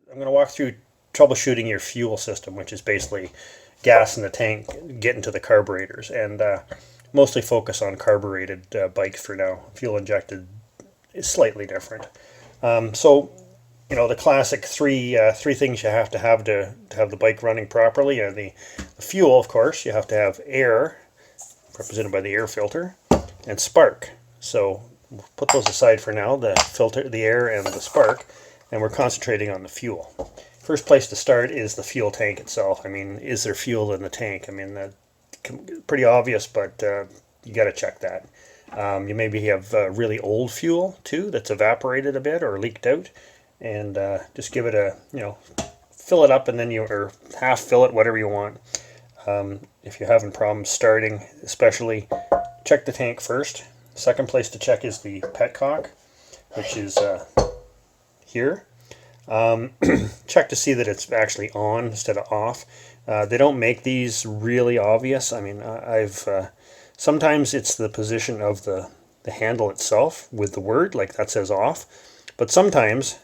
I'm going to walk through troubleshooting your fuel system, which is basically gas in the tank getting to the carburetors, and mostly focus on carbureted bikes for now. Fuel injected is slightly different. So, you know, the classic three things you have to have the bike running properly are the fuel, of course. You have to have air, represented by the air filter, and spark. So we'll put those aside for now, the filter, the air, and the spark, and we're concentrating on the fuel. First place to start is the fuel tank itself. I mean, is there fuel in the tank? I mean, that's pretty obvious, but you got to check that. You maybe have really old fuel too that's evaporated a bit or leaked out, and just give it a, you know, fill it up, and then or half fill it, whatever you want. If you're having problems starting, especially, check the tank first. Second place to check is the petcock, which is here. Check to see that it's actually on instead of off. They don't make these really obvious. I mean, sometimes it's the position of the handle itself with the word, like that says off, but sometimes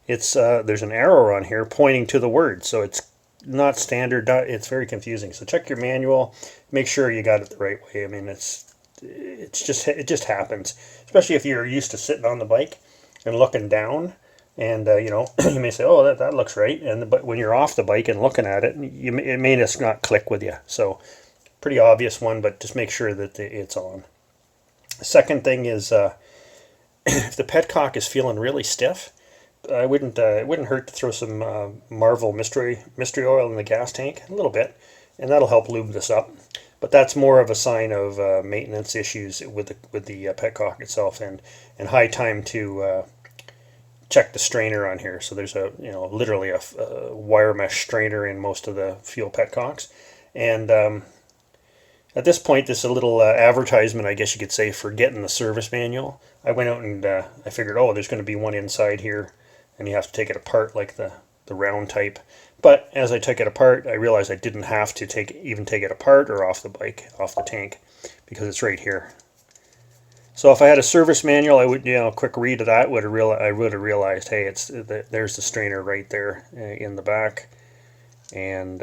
it's there's an arrow on here pointing to the word, so it's not standard. It's very confusing. So check your manual, make sure you got it the right way. I mean, it just happens, especially if you're used to sitting on the bike and looking down. And you know, you may say, "Oh, that looks right," but when you're off the bike and looking at it, it may just not click with you. So, pretty obvious one, but just make sure that it's on. The second thing is, if the petcock is feeling really stiff, it wouldn't hurt to throw some Marvel mystery oil in the gas tank, a little bit, and that'll help lube this up. But that's more of a sign of maintenance issues with the petcock itself, and high time to check the strainer on here. So there's literally a wire mesh strainer in most of the fuel petcocks, and at this point, this is a little advertisement, I guess you could say, for getting the service manual. I went out and I figured, oh, there's going to be one inside here, and you have to take it apart like the round type. But as I took it apart, I realized I didn't have to even take it apart or off the bike, off the tank, because it's right here. So if I had a service manual, I would, a quick read of that I would have realized, hey, there's the strainer right there in the back, and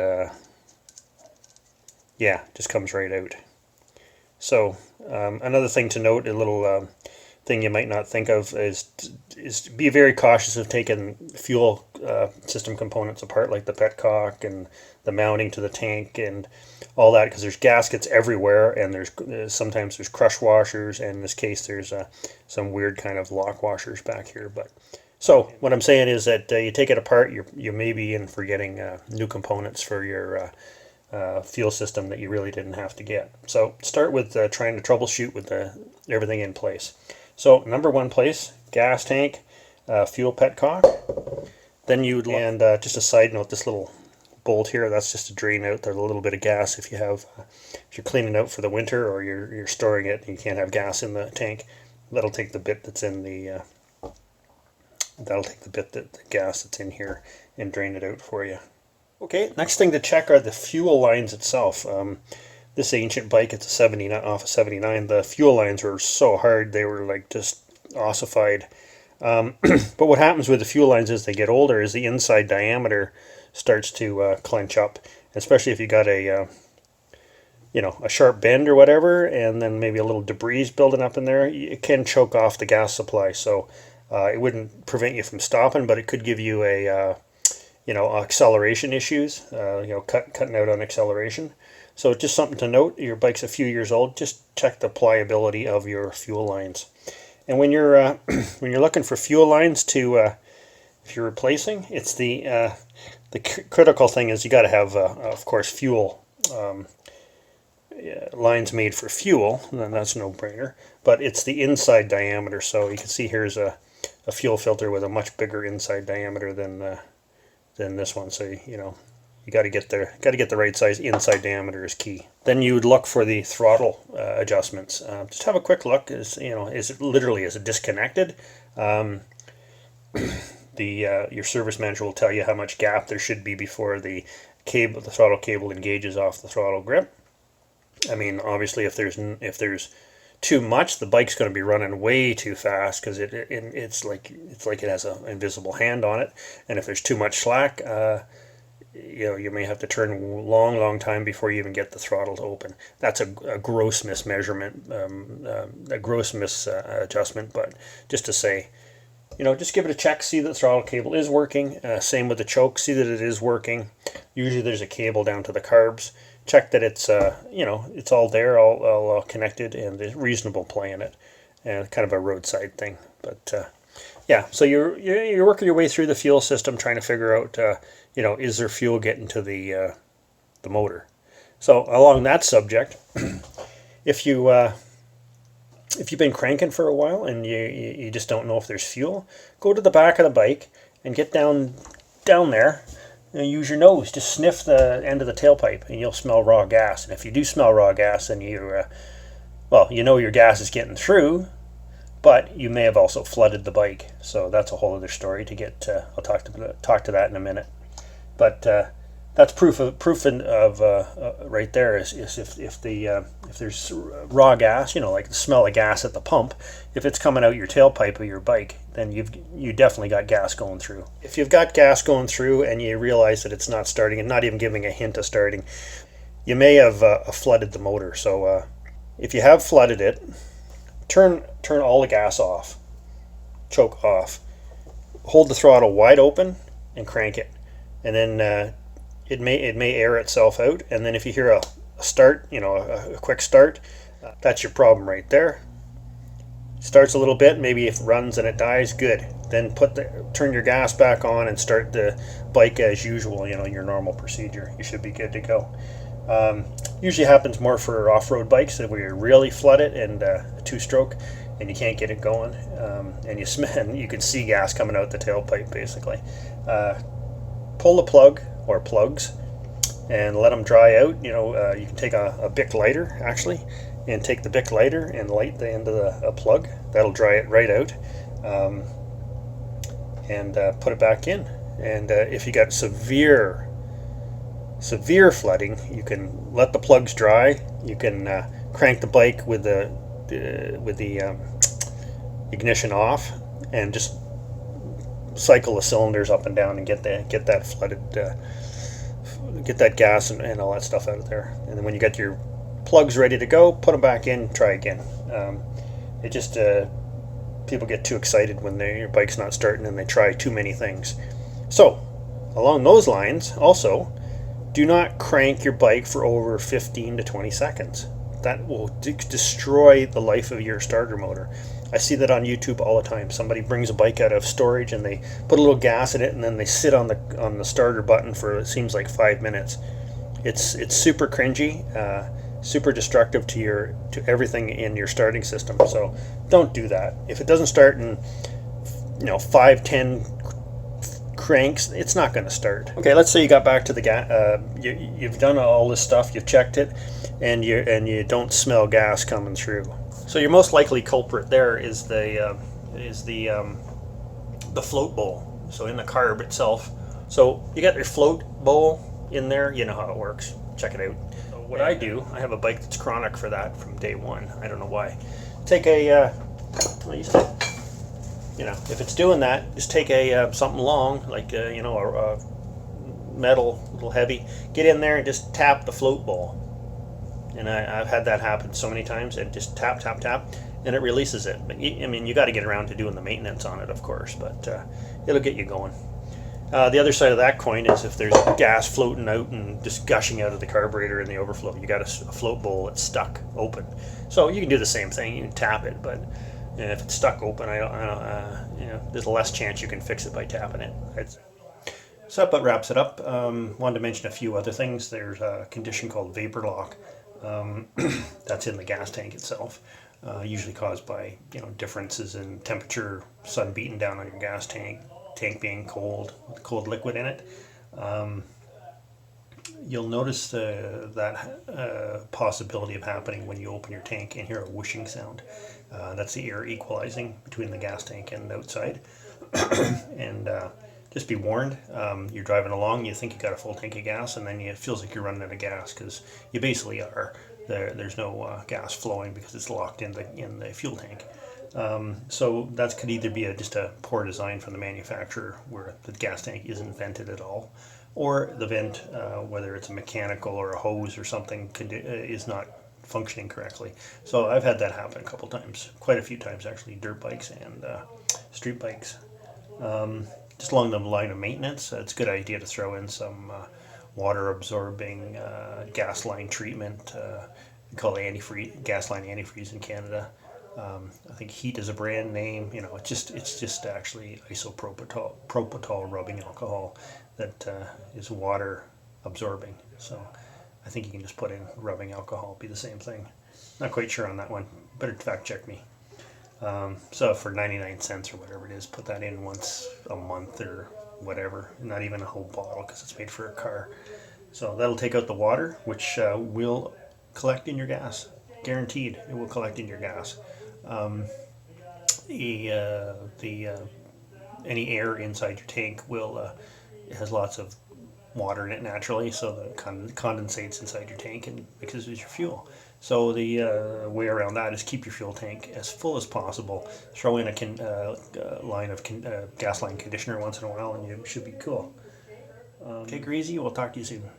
yeah, just comes right out. So another thing to note, a little thing you might not think of, is to be very cautious of taking fuel system components apart, like the petcock and the mounting to the tank and all that, because there's gaskets everywhere, and sometimes there's crush washers, and in this case there's some weird kind of lock washers back here. But so what I'm saying is that you take it apart, you may be in for getting new components for your fuel system that you really didn't have to get. So start with trying to troubleshoot with everything in place. So number one place, gas tank, fuel petcock. Then and just a side note, this little bolt here, that's just to drain out a little bit of gas if you're cleaning out for the winter, or you're storing it and you can't have gas in the tank. That'll take the bit that's in the gas that's in here and drain it out for you. Okay, next thing to check are the fuel lines itself. This ancient bike, it's a 79 off a 79. The fuel lines were so hard, they were like just ossified. But what happens with the fuel lines as they get older is the inside diameter starts to clench up, especially if you got a sharp bend or whatever, and then maybe a little debris building up in there. It can choke off the gas supply. So it wouldn't prevent you from stopping, but it could give you acceleration issues, cutting out on acceleration. So just something to note, your bike's a few years old, just check the pliability of your fuel lines. And when you're looking for fuel lines if you're replacing, it's the critical thing is you got to have, of course, fuel lines made for fuel, and then that's no brainer, but it's the inside diameter. So you can see here's a fuel filter with a much bigger inside diameter than this one. So you got to get the right size. Inside diameter is key. Then you would look for the throttle adjustments. Just have a quick look. Is it disconnected? Your service manager will tell you how much gap there should be before the throttle cable engages off the throttle grip. I mean, obviously, if there's too much, the bike's going to be running way too fast because it's like it has an invisible hand on it. And if there's too much slack, you may have to turn a long time before you even get the throttle to open. That's a gross mismeasurement, a gross misadjustment. But just to say, just give it a check, see that the throttle cable is working. Same with the choke, see that it is working. Usually there's a cable down to the carbs. Check that it's it's all there, all connected, and there's reasonable play in it, and kind of a roadside thing. But yeah, so you're working your way through the fuel system, trying to figure out is there fuel getting to the motor. So along that subject, if you've been cranking for a while and you just don't know if there's fuel, go to the back of the bike and get down there. Use your nose, just sniff the end of the tailpipe and you'll smell raw gas. And if you do smell raw gas, then your gas is getting through, but you may have also flooded the bike. So that's a whole other story to get. I'll talk to that in a minute. But that's proof of right there is if there's raw gas, like the smell of gas at the pump, if it's coming out your tailpipe of your bike, then you definitely got gas going through. If you've got gas going through and you realize that it's not starting and not even giving a hint of starting, you may have flooded the motor. So if you have flooded it, turn all the gas off, choke off, hold the throttle wide open and crank it, and then it may air itself out. And then if you hear a start, a quick start, that's your problem right there. Starts a little bit, maybe if it runs and it dies, good. Then turn your gas back on and start the bike as usual, your normal procedure. You should be good to go. Usually happens more for off-road bikes where you really flood it and a two-stroke and you can't get it going, and you can see gas coming out the tailpipe basically. Pull the plug or plugs and let them dry out. You can take a Bic lighter actually and take the Bic lighter and light the end of the plug. That'll dry it right out, and put it back in. And if you got severe flooding, you can let the plugs dry. You can crank the bike with the ignition off and just cycle the cylinders up and down and get that flooded, get that gas and all that stuff out of there. And then when you get your plugs ready to go, put them back in, try again. It just people get too excited when your bike's not starting and they try too many things. So along those lines, also, do not crank your bike for over 15 to 20 seconds. That will destroy the life of your starter motor. I see that on YouTube all the time. Somebody brings a bike out of storage and they put a little gas in it and then they sit on the starter button for, it seems like, 5 minutes. It's super cringy, super destructive to everything in your starting system. So don't do that. If it doesn't start in 5-10 cranks, it's not going to start. Okay, let's say you got back to the gas. You've done all this stuff. You've checked it, and you don't smell gas coming through. So your most likely culprit there is the float bowl. So in the carb itself. So you got your float bowl in there. You know how it works. Check it out. So what I do, I have a bike that's chronic for that from day one. I don't know why. Take if it's doing that, just take something long, like a metal, a little heavy. Get in there and just tap the float bowl. And I've had that happen so many times, and just tap, and it releases it. But you got to get around to doing the maintenance on it, of course, but it'll get you going. The other side of that coin is if there's gas floating out and just gushing out of the carburetor in the overflow, you got a float bowl that's stuck open. So you can do the same thing. You can tap it, but if it's stuck open, there's less chance you can fix it by tapping it. So that about wraps it up. Wanted to mention a few other things. There's a condition called vapor lock. That's in the gas tank itself, usually caused by differences in temperature, sun beating down on your gas tank being cold liquid in it. You'll notice that possibility of happening when you open your tank and hear a whooshing sound. That's the air equalizing between the gas tank and the outside. And just be warned, you're driving along, you think you got a full tank of gas, and then it feels like you're running out of gas, because you basically are. there's no gas flowing because it's locked in the fuel tank. So that could either be just a poor design from the manufacturer where the gas tank isn't vented at all, or the vent, whether it's a mechanical or a hose or something, is not functioning correctly. So I've had that happen a couple times, quite a few times actually, dirt bikes and street bikes. Just along the line of maintenance, it's a good idea to throw in some water absorbing gas line treatment. We call it antifreeze, gas line antifreeze in Canada. I think Heat is a brand name. You know, it's just actually propofol rubbing alcohol that is water absorbing. So I think you can just put in rubbing alcohol, be the same thing. Not quite sure on that one. Better fact check me. So for 99 cents or whatever it is, put that in once a month or whatever. Not even a whole bottle because it's made for a car. So that'll take out the water, which will collect in your gas. Guaranteed, it will collect in your gas. Any air inside your tank will it has lots of water in it naturally, so that condensates inside your tank and mixes with your fuel. So the way around that is keep your fuel tank as full as possible. Throw in a line of gas line conditioner once in a while, and you should be cool. Take her easy. We'll talk to you soon.